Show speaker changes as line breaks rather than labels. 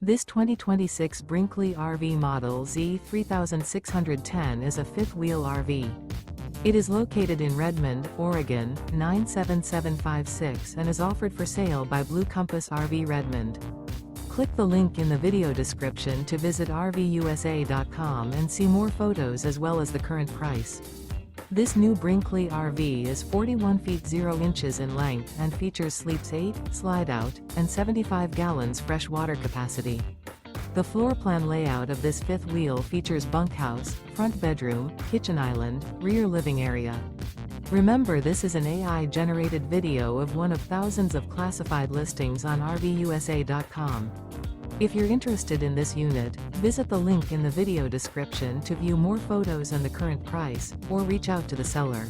This 2026 Brinkley RV Model Z 3610 is a fifth-wheel RV. It is located in Redmond, Oregon, 97756 and is offered for sale by Blue Compass RV Redmond. Click the link in the video description to visit RVUSA.com and see more photos as well as the current price. This new Brinkley RV is 41 feet 0 inches in length and features sleeps 8, slide-out, and 75 gallons fresh water capacity. The floor plan layout of this fifth wheel features bunkhouse, front bedroom, kitchen island, rear living area. Remember, this is an AI-generated video of one of thousands of classified listings on RVUSA.com. If you're interested in this unit, visit the link in the video description to view more photos and the current price, or reach out to the seller.